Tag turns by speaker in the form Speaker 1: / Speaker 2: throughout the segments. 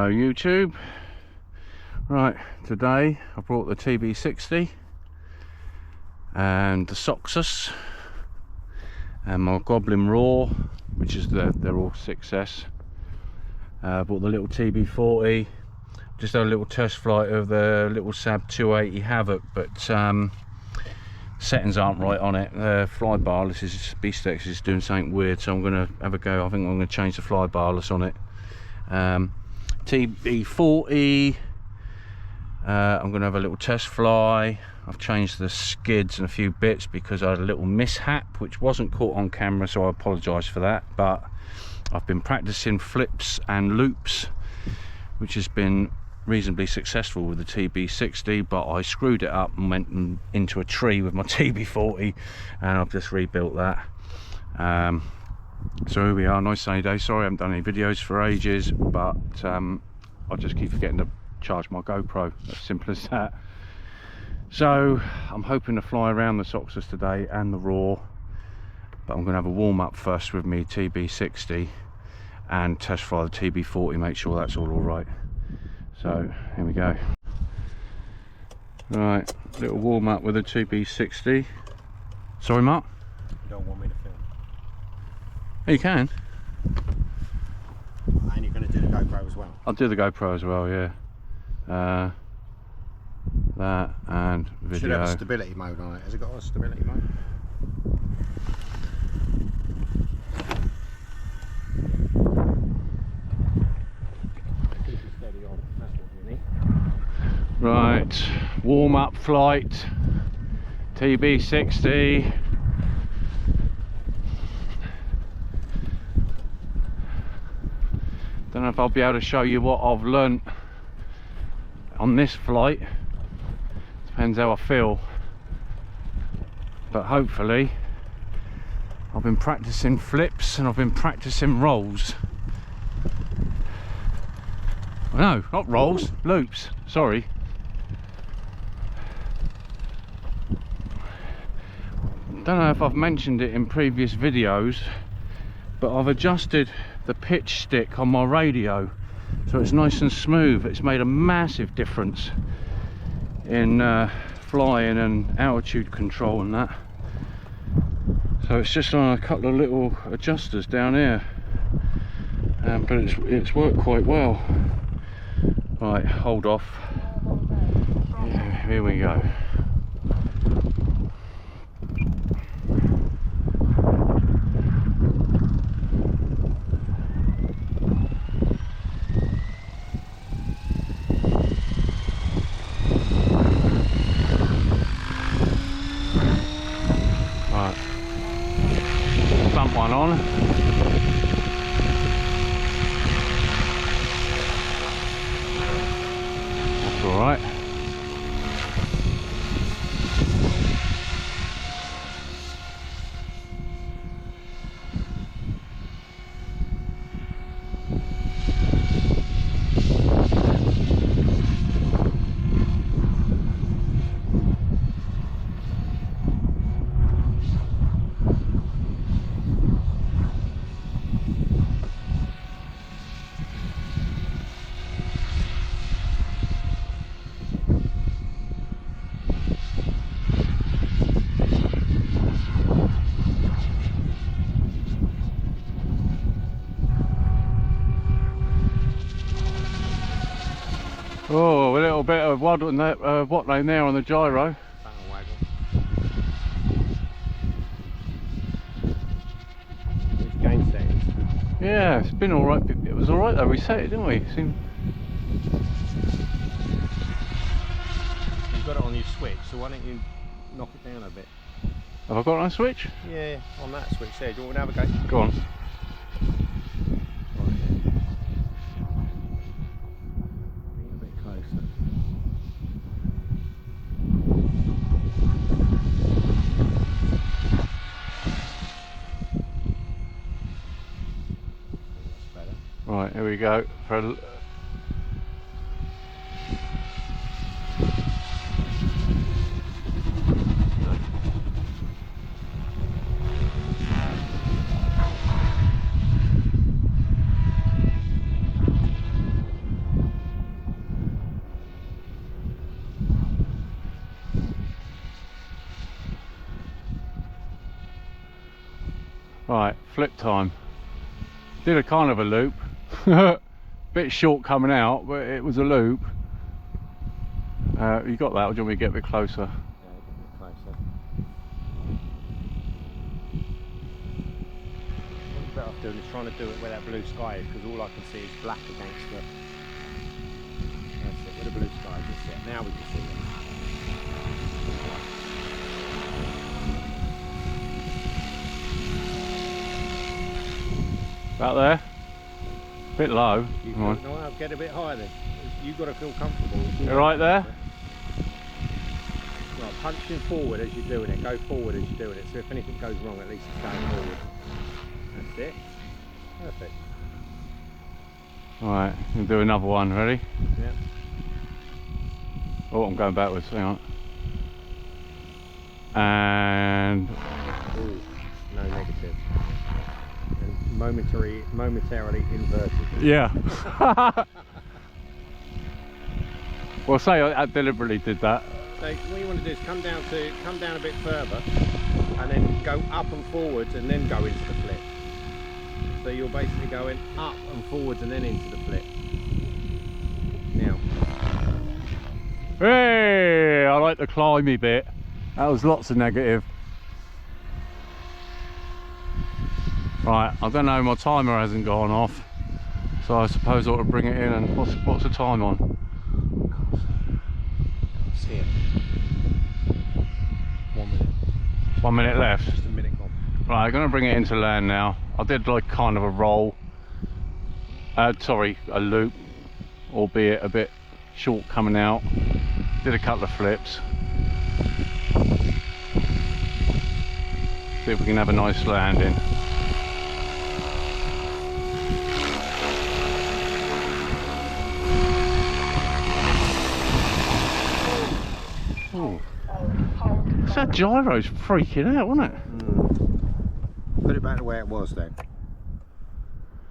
Speaker 1: Hello YouTube. Right, today I brought the TB60 and the Soxos and my Goblin Raw, which is they're all 6S. Bought the little TB40, just had a little test flight of the little SAB 280 Havoc, but settings aren't right on it. The fly barless is B-Stex is doing something weird, so I'm going to have a go. I think I'm going to change the fly barless on it. TB40, I'm going to have a little test fly. I've changed the skids and a few bits because I had a little mishap which wasn't caught on camera, so I apologise for that. But I've been practicing flips and loops, which has been reasonably successful with the TB60, but I screwed it up and went into a tree with my TB40, and I've just rebuilt that. So here we are, nice sunny day. Sorry I haven't done any videos for ages, but I just keep forgetting to charge my GoPro, as simple as that. So I'm hoping to fly around the Soxos today and the Raw, but I'm going to have a warm up first with me TB60 and test fly the TB40, make sure that's all right. So here we go. Right, little warm up with the TB60. Sorry Mark?
Speaker 2: You don't want me to film?
Speaker 1: You can.
Speaker 2: And you're going to do the GoPro as well?
Speaker 1: I'll do the GoPro as well, yeah. That and video.
Speaker 2: Should have a stability mode on it. Has it got a stability mode? Keep it steady on, that's what you need.
Speaker 1: Right, warm up flight, TB60. Don't know if I'll be able to show you what I've learnt on this flight. Depends how I feel. But hopefully, I've been practicing flips and I've been practicing rolls. No, not rolls, loops, sorry. Don't know if I've mentioned it in previous videos, but I've adjusted the pitch stick on my radio so it's nice and smooth. It's made a massive difference in flying and altitude control and that. So it's just on a couple of little adjusters down here, but it's worked quite well. Right, hold off. Yeah, here we go. Bump one on. That's all right. Oh, a little bit of waddle in that wattling there on the gyro.
Speaker 2: Game settings.
Speaker 1: Yeah, it's been alright. It was alright though, we set it, didn't we?
Speaker 2: You've got it on your switch, so why don't you knock it down a bit?
Speaker 1: Have I got it on a switch?
Speaker 2: Yeah, on that switch there. Do you want me to have a go?
Speaker 1: Go on. Right, here we go. Right, flip time. Did a kind of a loop. Bit short coming out, but it was a loop. You got that, or do you want me to get a bit closer?
Speaker 2: Yeah, get a bit closer. What you're better off doing is trying to do it where that blue sky is, because all I can see is black against the... That's it, where the blue sky is, that's it. Now we can see it.
Speaker 1: About there? Bit low.
Speaker 2: You
Speaker 1: Come on.
Speaker 2: no, I'll get a bit higher then. You've got to feel comfortable.
Speaker 1: You're right there?
Speaker 2: Right, punching forward as you're doing it. Go forward as you're doing it. So if anything goes wrong, at least it's going forward. That's it. Perfect.
Speaker 1: Alright, we'll do another one. Ready?
Speaker 2: Yeah.
Speaker 1: Oh, I'm going backwards. Hang on. And...
Speaker 2: Ooh, no negative. And momentarily inverted.
Speaker 1: yeah. Well, say I deliberately did that.
Speaker 2: So what you want to do is come down a bit further, and then go up and forwards, and then go into the flip. So you're basically going up and forwards, and then into the flip. Now.
Speaker 1: Hey, I like the climby bit. That was lots of negative. Right, I don't know, my timer hasn't gone off, so I suppose I ought to bring it in. And what's the time on?
Speaker 2: See it. 1 minute.
Speaker 1: 1 minute left.
Speaker 2: Just a minute gone.
Speaker 1: Right, I'm going to bring it into land now. I did like kind of a roll, sorry, a loop, albeit a bit short coming out. Did a couple of flips. See if we can have a nice landing. Oh, that gyro's freaking out, wasn't it?
Speaker 2: Put it back the way it was then.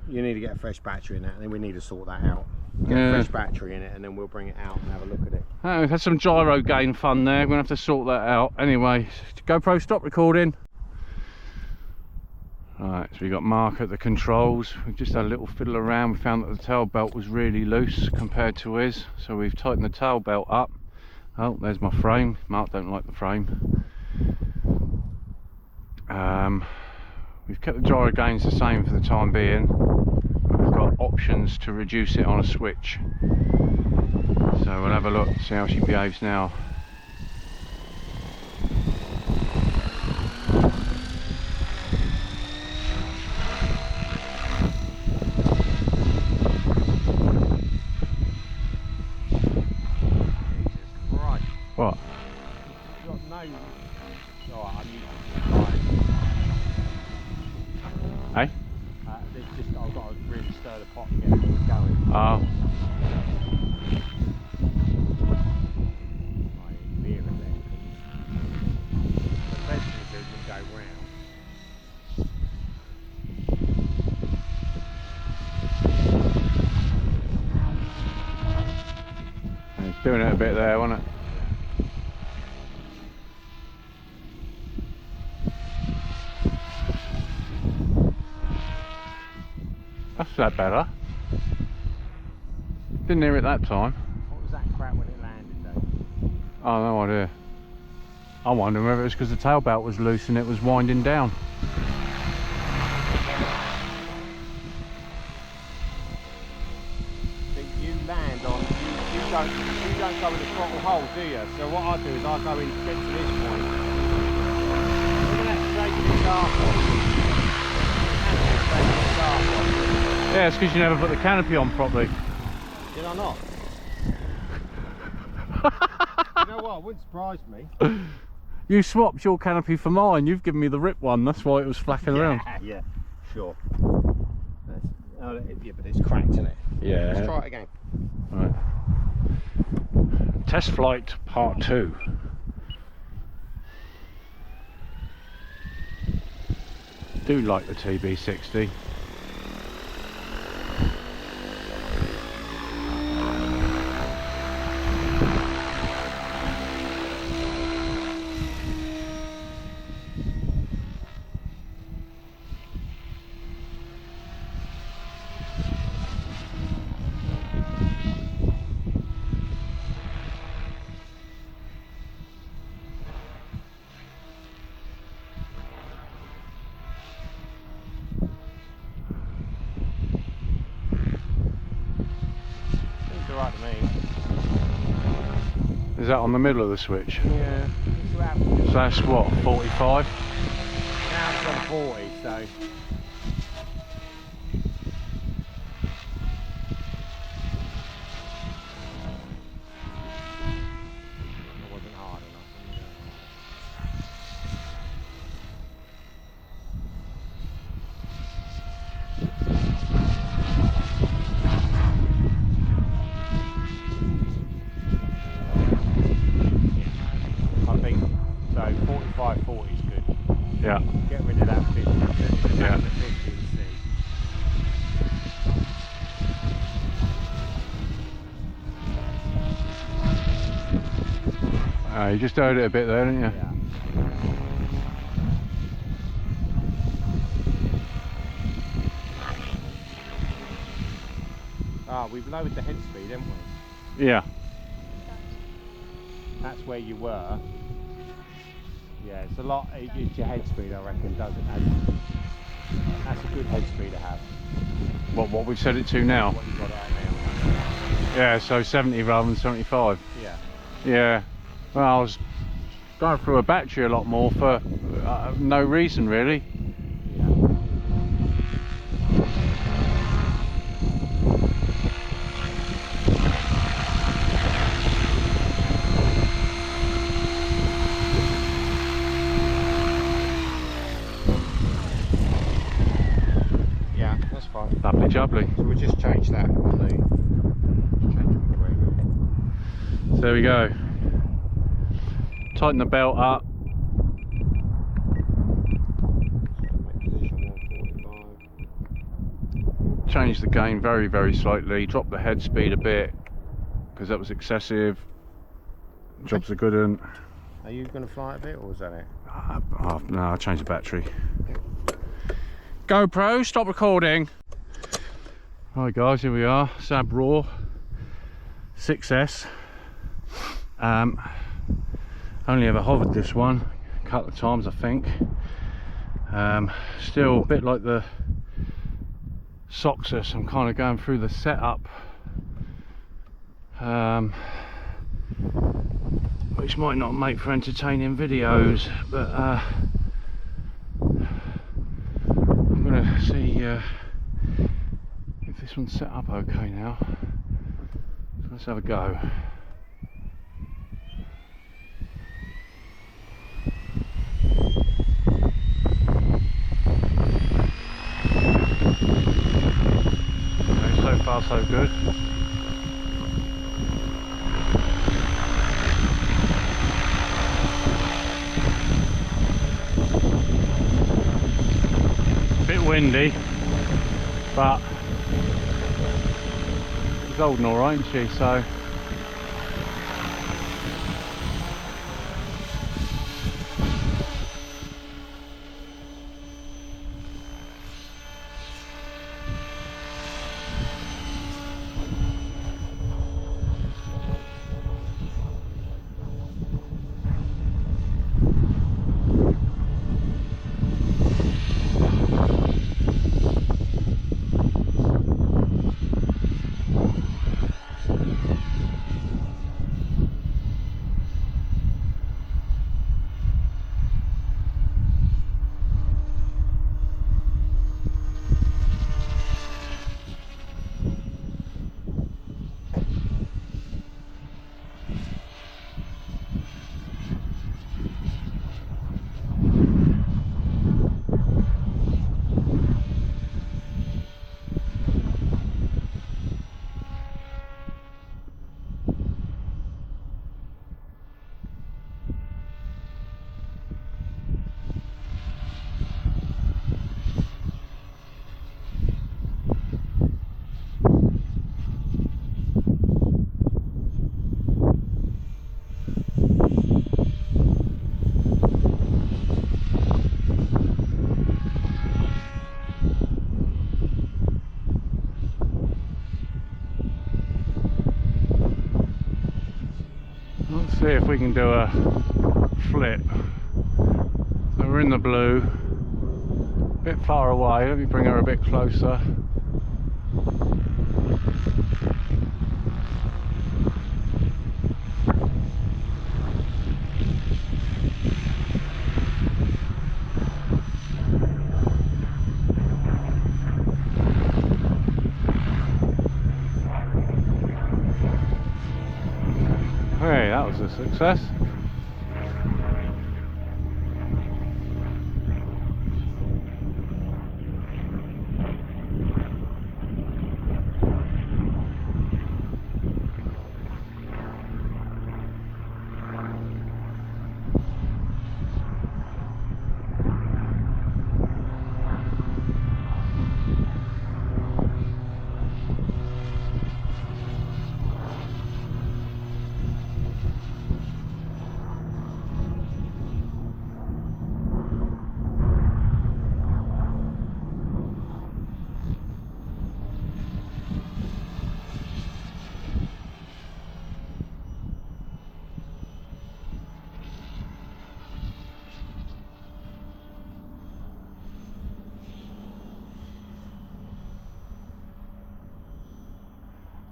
Speaker 2: You need to get a fresh battery in it, and then we need to sort that out. Get a fresh battery in it, and then we'll bring it out and have a look at it.
Speaker 1: Oh, we've had some gyro gain fun there. We're going to have to sort that out. Anyway, GoPro, stop recording. Right, so we got Mark at the controls. We've just had a little fiddle around. We found that the tail belt was really loose compared to his, so we've tightened the tail belt up. Oh, there's my frame. Mark don't like the frame. We've kept the gyro gains the same for the time being. We've got options to reduce it on a switch. So we'll have a look, see how she behaves now. What?
Speaker 2: You've got no... Oh, I'm using this
Speaker 1: Hey?
Speaker 2: I've got to really stir the pot and get it going.
Speaker 1: Oh.
Speaker 2: Right, near it there. The best thing to do is go round.
Speaker 1: It's doing it a bit there, wasn't it? That's that better. Didn't hear it that time.
Speaker 2: What was that crap when it landed though?
Speaker 1: Oh, no idea. I wonder whether it was because the tail belt was loose and it was winding down.
Speaker 2: So you land on, you don't go in the throttle hole, do you? So what I do is I go in to get to this point. Look at that shaking the scarf on.
Speaker 1: Yeah, it's because you never put the canopy on properly.
Speaker 2: Did I not? You know what, it wouldn't surprise me.
Speaker 1: You swapped your canopy for mine. You've given me the rip one. That's why it was flapping around.
Speaker 2: Yeah, sure. Yeah, but it's cracked, isn't it?
Speaker 1: Yeah.
Speaker 2: Let's try it again.
Speaker 1: Right. Test flight part 2. Do like the TB60. Is that on the middle of the switch?
Speaker 2: Yeah.
Speaker 1: So that's what, 45?
Speaker 2: Now it's on 40, so. It wasn't hard enough. I think so. 45, 40 is good.
Speaker 1: Yeah.
Speaker 2: Get rid of that 50.
Speaker 1: Yeah.
Speaker 2: The 50 and see.
Speaker 1: You just heard it a bit there, didn't you?
Speaker 2: Yeah. Ah, we've lowered the head speed, haven't we?
Speaker 1: Yeah.
Speaker 2: That's where you were. Yeah, it's a lot. It's your head speed, I reckon, does it? That's a good head speed to have.
Speaker 1: What we've set it to now?
Speaker 2: What you've got it at now.
Speaker 1: Yeah, so 70 rather than 75.
Speaker 2: Yeah.
Speaker 1: Yeah. Well, I was going through a battery a lot more for no reason really.
Speaker 2: Yeah. Yeah, that's fine.
Speaker 1: Lovely jubbly.
Speaker 2: So we'll just change that on the.
Speaker 1: So there we go. Tighten the belt up. Change the gain very, very slightly. Drop the head speed a bit because that was excessive. Job's a good one.
Speaker 2: Are you going to fly it a bit, or is that it?
Speaker 1: No, I'll change the battery. GoPro, stop recording. Right guys, here we are, Sab Raw 6S. Only ever hovered this one a couple of times, I think. Still a bit like the Soxos, I'm kind of going through the setup, which might not make for entertaining videos, but I'm gonna see if this one's set up okay now. So let's have a go. Okay, so far so good. Bit windy, but she's holding all right, isn't she? So let's see if we can do a flip. So we're in the blue, a bit far away. Let me bring her a bit closer. Hey, that was a success.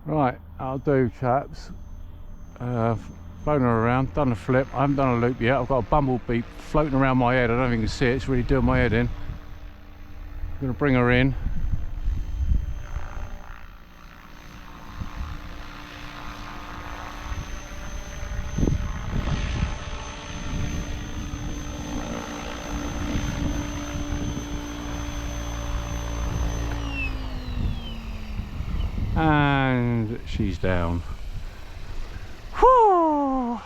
Speaker 1: Right, I'll do, chaps. Floating around, done a flip. I haven't done a loop yet. I've got a bumblebee floating around my head. I don't think you can see it. It's really doing my head in. I'm going to bring her in. And she's down. Whew.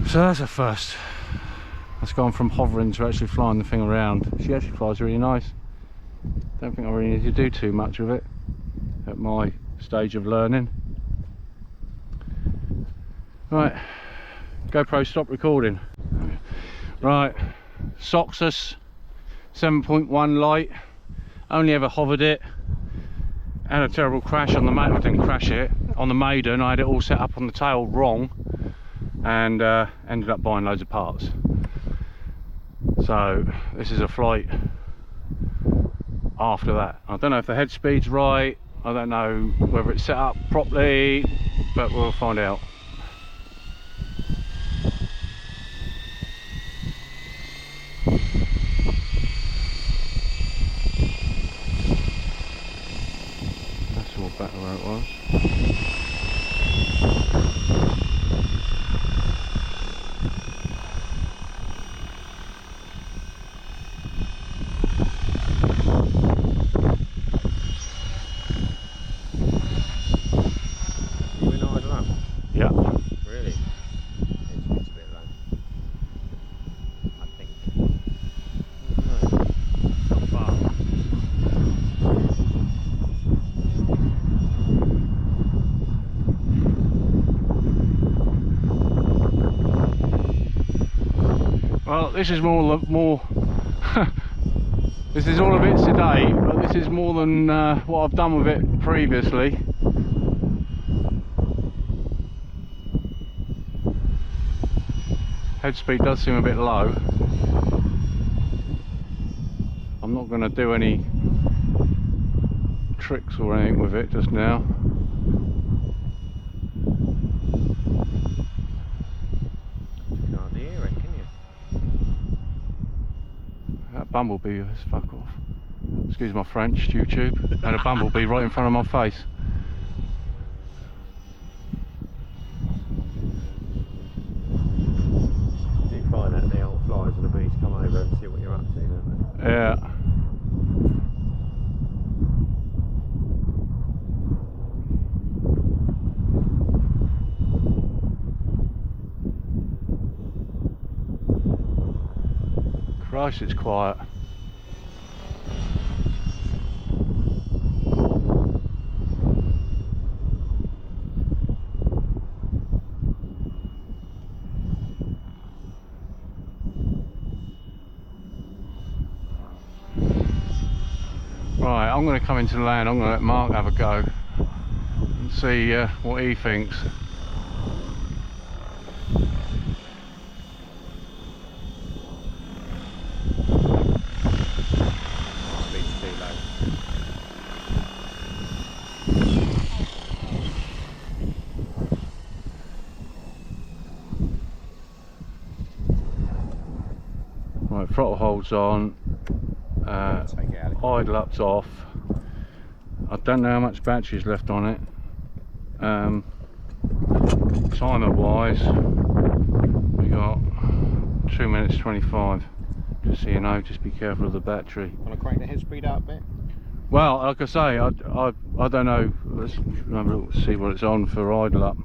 Speaker 1: So that's a first. That's gone from hovering to actually flying the thing around. She actually flies really nice. Don't think I really need to do too much with it at my stage of learning. Right, GoPro stop recording. Right, Soxos 7.1 light. Only ever hovered it. Had a terrible crash on the maiden. I didn't crash it on the maiden. I had it all set up on the tail wrong, and ended up buying loads of parts. So this is a flight after that. I don't know if the head speed's right. I don't know whether it's set up properly, but we'll find out. Back to where it was.
Speaker 2: We're not idle up?
Speaker 1: Yeah.
Speaker 2: Really? It's a bit low. I think. No. Not far.
Speaker 1: Well, this is more this is all a bit sedate, but this is more than what I've done with it previously. Head speed does seem a bit low. I'm not going to do any tricks or anything with it just now. Bumblebee, let's fuck off. Excuse my French, YouTube. And a bumblebee right in front of my face.
Speaker 2: Do you find that the old flies and the bees come over and see what you're up to, don't they?
Speaker 1: Yeah. Christ, it's quiet. Right, I'm going to come into the land. I'm going to let Mark have a go and see what he thinks.
Speaker 2: Speed's too low.
Speaker 1: Right, throttle holds on.
Speaker 2: Take it out of
Speaker 1: Idle up's off. I don't know how much battery's left on it. Timer wise, we got 2 minutes 25. Just so you know, just be careful of the battery.
Speaker 2: Want to crank the head speed up a bit?
Speaker 1: Well, like I say, I don't know. Let's have a look, see what it's on for idle up.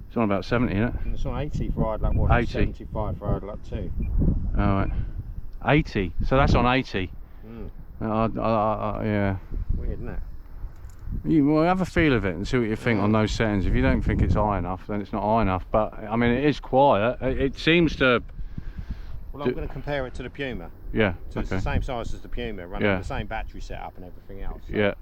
Speaker 1: It's on about 70, isn't it?
Speaker 2: It's on 80 for idle up 1,
Speaker 1: 80.
Speaker 2: 75 for idle up 2.
Speaker 1: Alright. 80, so that's on 80. Yeah.
Speaker 2: Weird, isn't it?
Speaker 1: Well, have a feel of it and see what you think on those settings. If you don't think it's high enough, then it's not high enough. But I mean, it is quiet. It seems to.
Speaker 2: Well, I'm going to compare it to the Puma.
Speaker 1: Yeah.
Speaker 2: So it's the same size as the Puma, running the same battery setup and everything else. So.
Speaker 1: Yeah.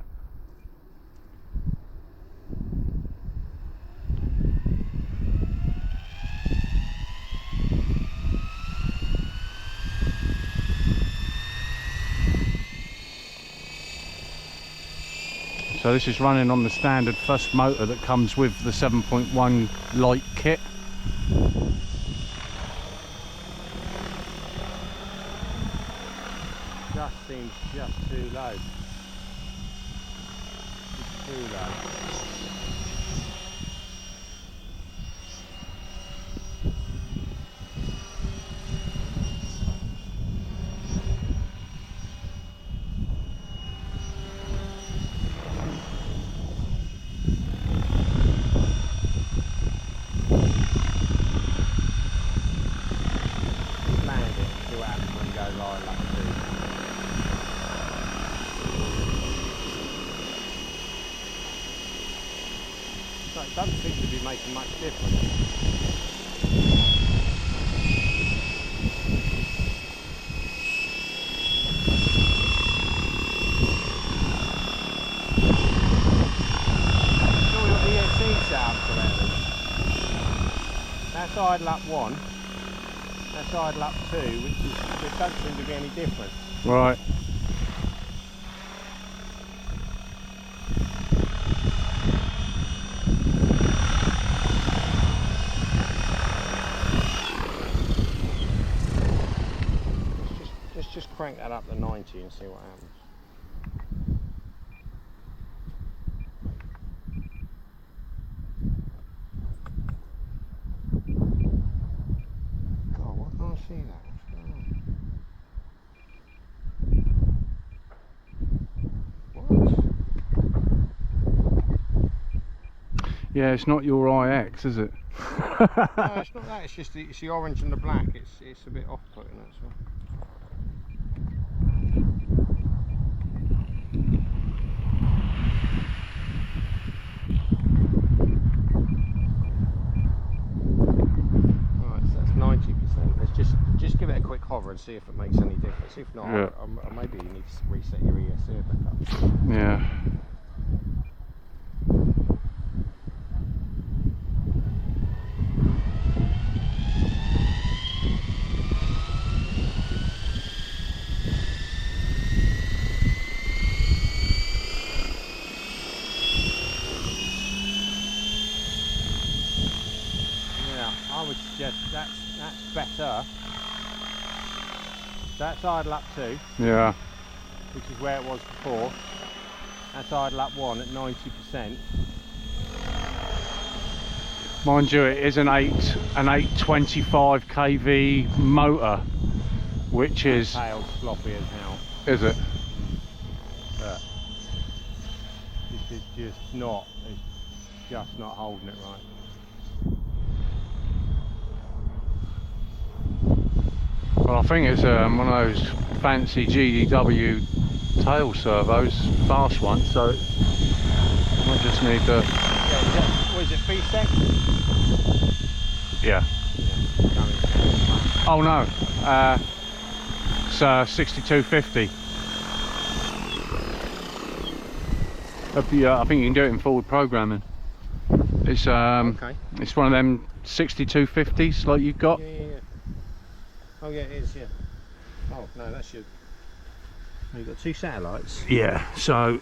Speaker 1: So this is running on the standard first motor that comes with the 7.1 light kit.
Speaker 2: Just seems just too low. Just too low. It doesn't seem to be making much difference. Sure we got the ESC sound correctly. That's idle up 1. That's idle up 2, which doesn't seem to be any different.
Speaker 1: Right.
Speaker 2: Just crank that up to 90 and see what happens. Oh, why can't I see that? What?
Speaker 1: Yeah, it's not your IX, is it?
Speaker 2: No, it's not that. It's just the orange and the black. It's a bit off-putting, that's all. Just give it a quick hover and see if it makes any difference. If not, maybe you need to reset your ESC back up.
Speaker 1: Yeah.
Speaker 2: I would suggest that's better. That's idle up 2.
Speaker 1: Yeah.
Speaker 2: Which is where it was before. That's idle up 1 at 90%.
Speaker 1: Mind you, it is an 825 kV motor, which is
Speaker 2: tail's floppy as hell.
Speaker 1: Is it?
Speaker 2: But this is just not. It's just not holding it right.
Speaker 1: Well, I think it's one of those fancy GDW tail servos, fast ones, so I just need to...
Speaker 2: Yeah, what is it, VSEC?
Speaker 1: Yeah. Oh no, it's 6250. I think you can do it in forward programming. It's
Speaker 2: okay.
Speaker 1: It's one of them 6250s like you've got.
Speaker 2: Yeah. Oh yeah, it is, yeah. Oh no, that's your... Oh, you've got 2 satellites.
Speaker 1: Yeah, so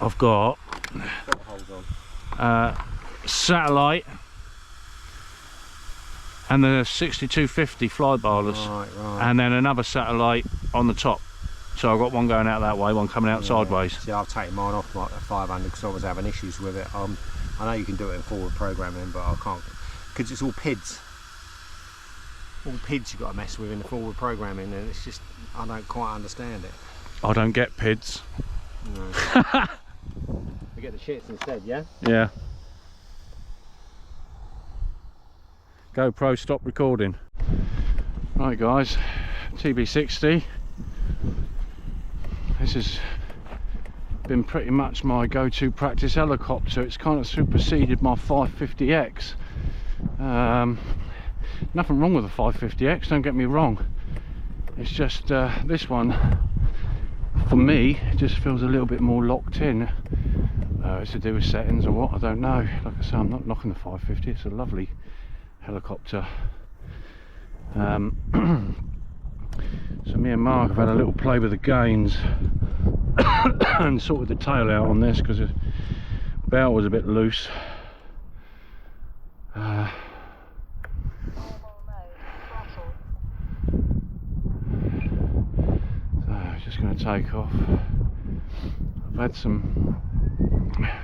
Speaker 1: I've got
Speaker 2: Hold on.
Speaker 1: satellite and the 6250 fly ballers,
Speaker 2: Right.
Speaker 1: and then another satellite on the top. So I've got one going out that way, one coming out sideways.
Speaker 2: See, I've taken mine off like a 500 because I was having issues with it. I know you can do it in forward programming, but I can't because it's all PIDs. All PIDs you've got to mess with in the forward programming, and it's just I don't quite understand it.
Speaker 1: I don't get PIDs.
Speaker 2: No. We get the shits instead, yeah?
Speaker 1: Yeah. GoPro, stop recording. Right guys, TB60. This has been pretty much my go-to practice helicopter. It's kind of superseded my 550X. Nothing wrong with the 550X, don't get me wrong. It's just this one, for me, it just feels a little bit more locked in. It's to do with settings or what, I don't know. Like I say, I'm not knocking the 550, it's a lovely helicopter. So me and Mark have had a little play with the gains and sorted the tail out on this because the bow was a bit loose. Just going to take off. I've had some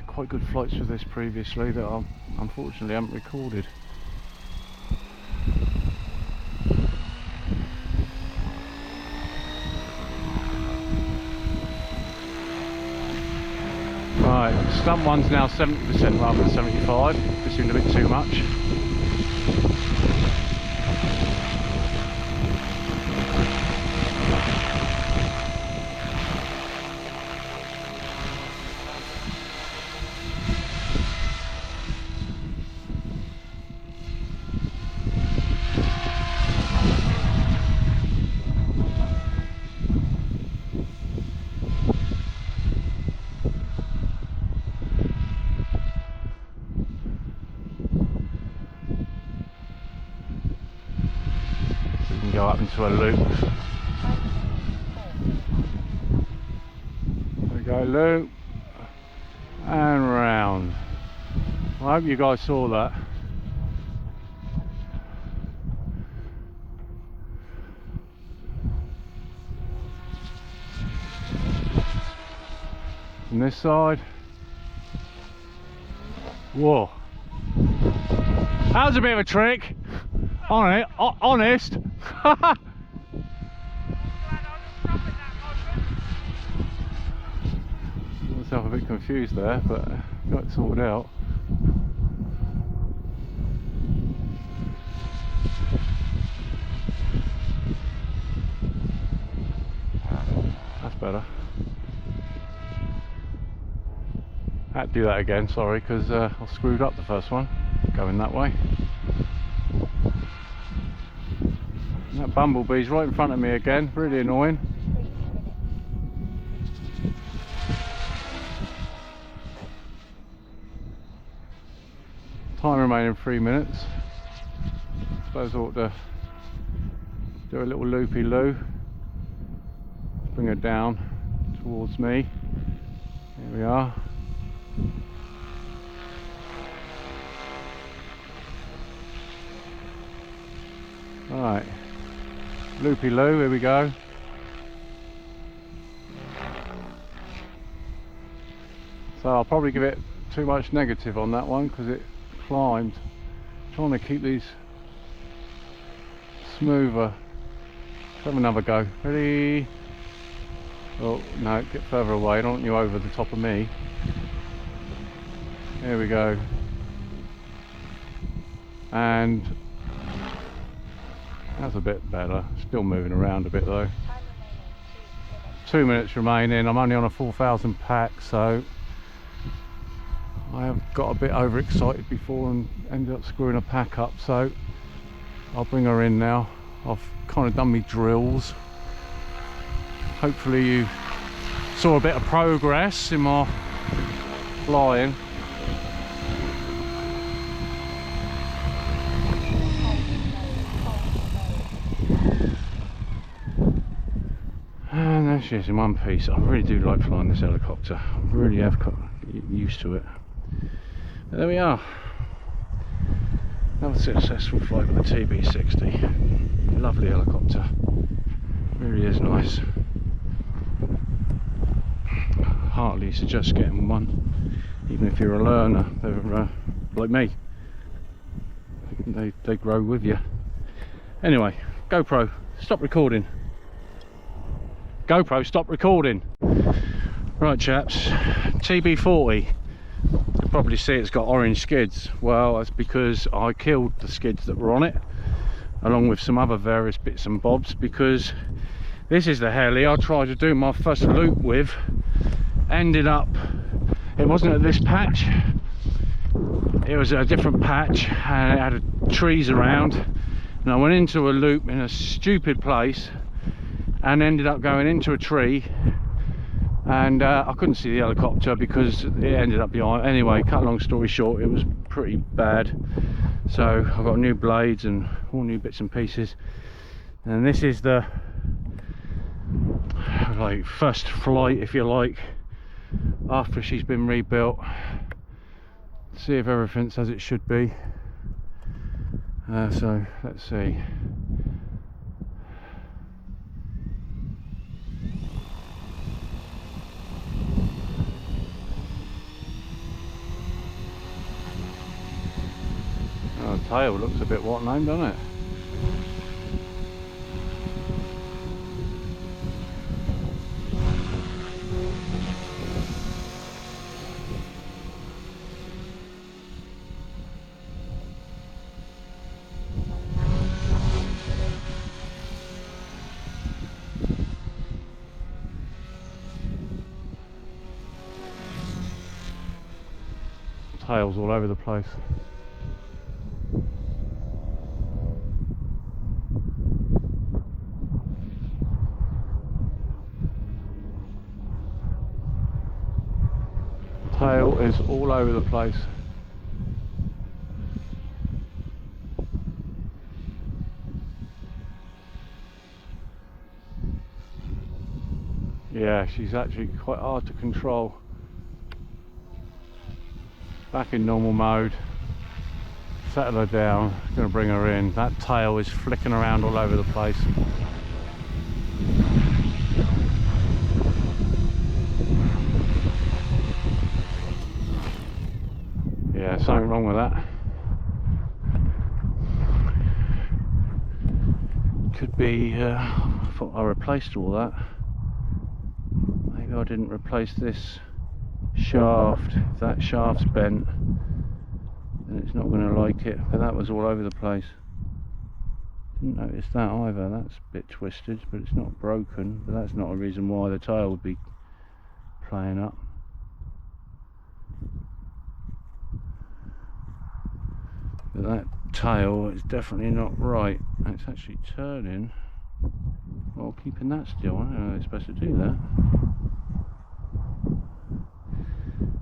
Speaker 1: quite good flights with this previously that I unfortunately haven't recorded. Right, stunt one's now 70% rather than 75. This seemed a bit too much. Go up into a loop. There we go, loop and round. I hope you guys saw that. On this side. Whoa. That was a bit of a trick. Honest. Myself a bit confused there, but got it sorted out. That's better. I had to do that again, sorry, because I screwed up the first one going that way. And that bumblebee's right in front of me again, really annoying. Time remaining 3 minutes. Suppose I ought to do a little loopy-loo. Bring her down towards me. Here we are. Right. Loopy-loo, here we go. So I'll probably give it too much negative on that one because it climbed. Trying to keep these smoother. Let's have another go. Ready? Oh no, get further away. I don't want you over the top of me. Here we go. And that's a bit better. Still moving around a bit though. 2 minutes remaining. I'm only on a 4,000 pack, so I have got a bit overexcited before and ended up screwing a pack up, so I'll bring her in now. I've kind of done me drills. Hopefully you saw a bit of progress in my flying. And there she is in one piece. I really do like flying this helicopter. I really have got used to it. But there we are. Another successful flight with the TB60. Lovely helicopter. Really is nice. heartily suggest getting one, even if you're a learner. They're like me, they grow with you. Anyway, GoPro, stop recording. GoPro, stop recording. Right chaps, TB40. You'll probably see it's got orange skids. Well, that's because I killed the skids that were on it, along with some other various bits and bobs, because this is the heli I tried to do my first loop with. Ended up, it wasn't at this patch, it was at a different patch, and it had trees around, and I went into a loop in a stupid place and ended up going into a tree, and I couldn't see the helicopter because it ended up behind. Anyway, cut a long story short, it was pretty bad. So I've got new blades and all new bits and pieces, and this is the like first flight, if you like, after she's been rebuilt. See if everything's as it should be. So let's see. Oh, the tail looks a bit what name, doesn't it? Tails all over the place. Tail is all over the place. Yeah, she's actually quite hard to control. Back in normal mode, settle her down, gonna bring her in. That tail is flicking around all over the place. Yeah, something wrong with that. Could be, I thought I replaced all that. Maybe I didn't replace this shaft. If that shaft's bent, then it's not going to like it. But that was all over the place. Didn't notice that either. That's a bit twisted, but it's not broken. But that's not a reason why the tail would be playing up. But that tail is definitely not right. It's actually turning while keeping that still. I don't know how they're supposed to do that.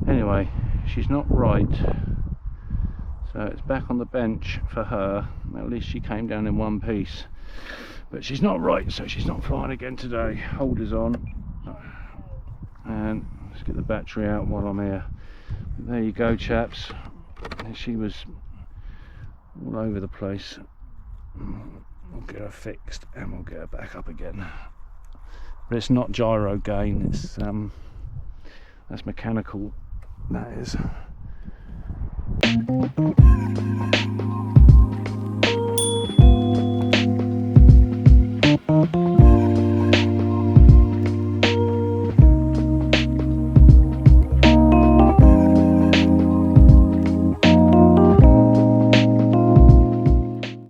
Speaker 1: Anyway, she's not right, so it's back on the bench for her. At least she came down in one piece, but she's not right, so she's not flying again today. Holders on, and let's get the battery out while I'm here. But there you go chaps, she was all over the place. We'll get her fixed and we'll get her back up again, but it's not gyro gain, it's that's mechanical. That is.